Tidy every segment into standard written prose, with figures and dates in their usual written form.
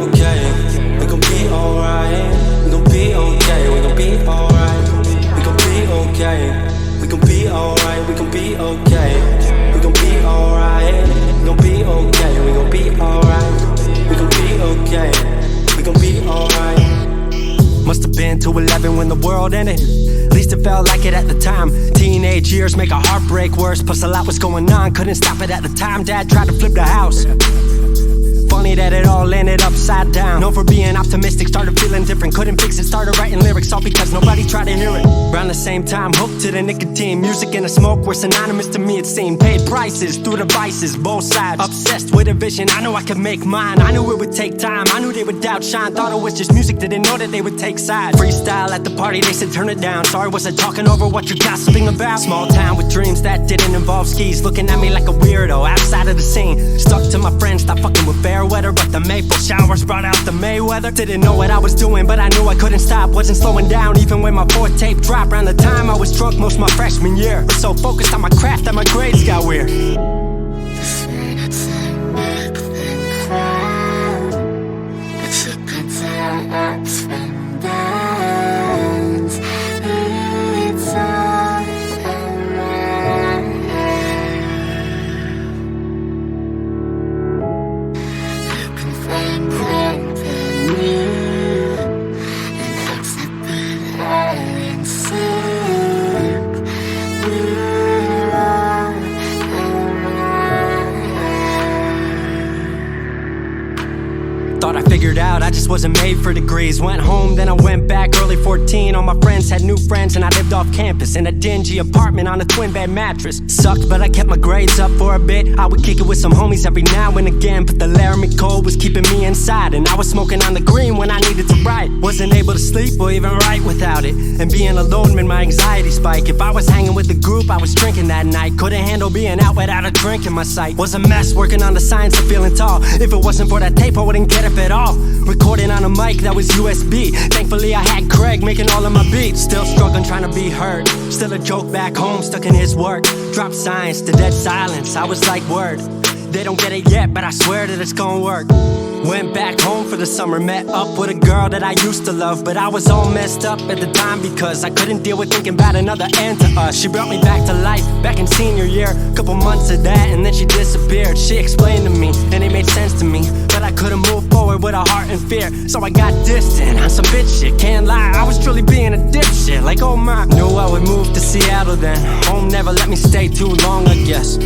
okay. We gon' be alright. We gon' be okay. We gon' be alright. We gon' be okay. We gon' be alright. We gon' be okay. We gon' be alright. We gon' be okay. We gon' be alright. We gon' be okay. We gon' be alright. Must've been 211 when the world ended. At least it felt like it at the time. Teenage years make a heartbreak worse. Plus a lot was going on, couldn't stop it at the time. Dad tried to flip the house. Funny that it all ended upside down. Known for being optimistic, started feeling different. Couldn't fix it, started writing lyrics all because nobody tried to hear it. Around the same time, hooked to the nicotine. Music and the smoke were synonymous to me, it seemed. Paid prices through the vices, both sides. Obsessed with a vision, I knew I could make mine. I knew it would take time, I knew they would outshine. Thought it was just music, didn't know that they would take sides. Freestyle at the party, they said turn it down. Sorry, was I talking over what you're gossiping about? Small town with dreams that didn't involve skis. Looking at me like a weirdo, outside of the scene. Stuck to my friends, stop fucking with fair weather. But the maple showers brought out the Mayweather. Didn't know what I was doing, but I knew I couldn't stop. Wasn't slowing down, even when my fourth tape dropped. Around the time I was drunk most of my freshman year. Was so focused on my craft that my grades got weird. Thought I figured out I just wasn't made for degrees. Went home, then I went back early 14. All my friends had new friends and I lived off campus in a dingy apartment on a twin bed mattress. Sucked, but I kept my grades up for a bit. I would kick it with some homies every now and again, but the Laramie cold was keeping me inside. And I was smoking on the green when I needed to write. Wasn't able to sleep or even write without it. And being alone made my anxiety spike. If I was hanging with the group, I was drinking that night. Couldn't handle being out without a drink in my sight. Was a mess working on the science of feeling tall. If it wasn't for that tape, I wouldn't get it at all. Recording on a mic that was USB. Thankfully I had Craig making all of my beats. Still struggling trying to be heard. Still a joke back home, stuck in his work. Dropped science to dead silence. I was like, word, they don't get it yet, but I swear that it's gonna work. Went back home for the summer, met up with a girl that I used to love. But I was all messed up at the time because I couldn't deal with thinking about another end to us. She brought me back to life, back in senior year. Couple months of that and then she disappeared. She explained to me and it made sense to me, but I couldn't move forward with a heart in fear. So I got distant on some bitch shit, can't lie, I was truly being a dipshit. Like oh my, knew I would move to Seattle then. Home never let me stay too long, I guess.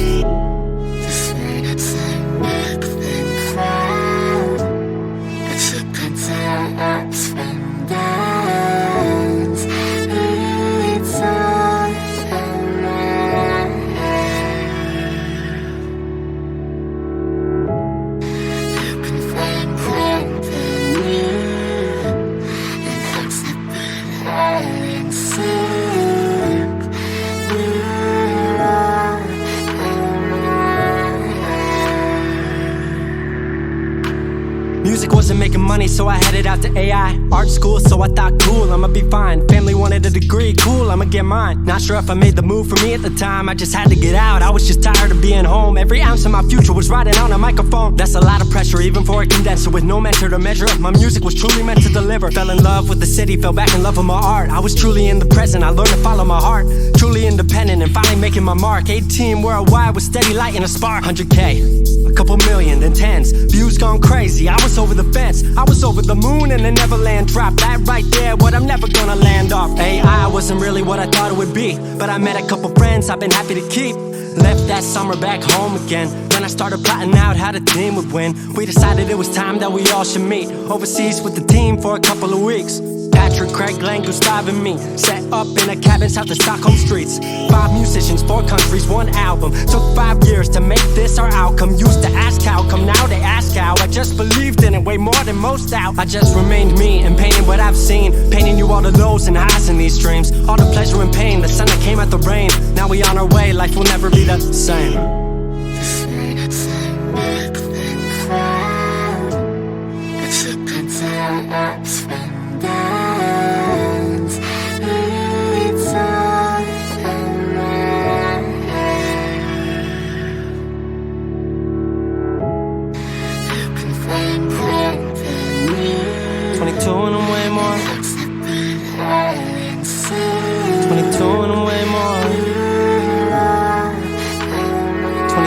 Music wasn't making money, so I headed out to AI art school, so I thought cool, I'ma be fine. Family wanted a degree, cool, I'ma get mine. Not sure if I made the move for me at the time, I just had to get out. I was just tired of being home. Every ounce of my future was riding on a microphone. That's a lot of pressure, even for a condenser with no mentor to measure up. My music was truly meant to deliver. Fell in love with the city, fell back in love with my art. I was truly in the present, I learned to follow my heart. Truly independent and finally making my mark. 18 worldwide with steady light and a spark. 100K, a couple million, then tens. Views gone crazy, I was over the fence. I was over the moon and the Neverland drop. That right there, what I'm never gonna land off. AI wasn't really what I thought it would be, but I met a couple friends I've been happy to keep. Left that summer back home again. Then I started plotting out how the team would win. We decided it was time that we all should meet overseas with the team for a couple of weeks. Patrick, Craig, Glenn, Gustav and me set up in a cabin south of Stockholm streets. 5 musicians, 4 countries, 1 album. Took 5 years to make this our outcome. Used to ask how come, now they ask how. I just believed in it way more than most out. I just remained me and painted what I've seen. Painting you all the lows and highs in these dreams. All the pleasure and pain, the sun that came out the rain. Now we on our way, life will never be the same.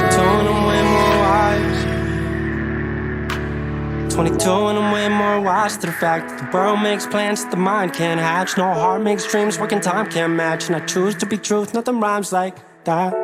22 and I'm way more wise. 22 and I'm way more wise to the fact that the world makes plans that the mind can't hatch. No heart makes dreams, working time can't match. And I choose to be truth, nothing rhymes like that.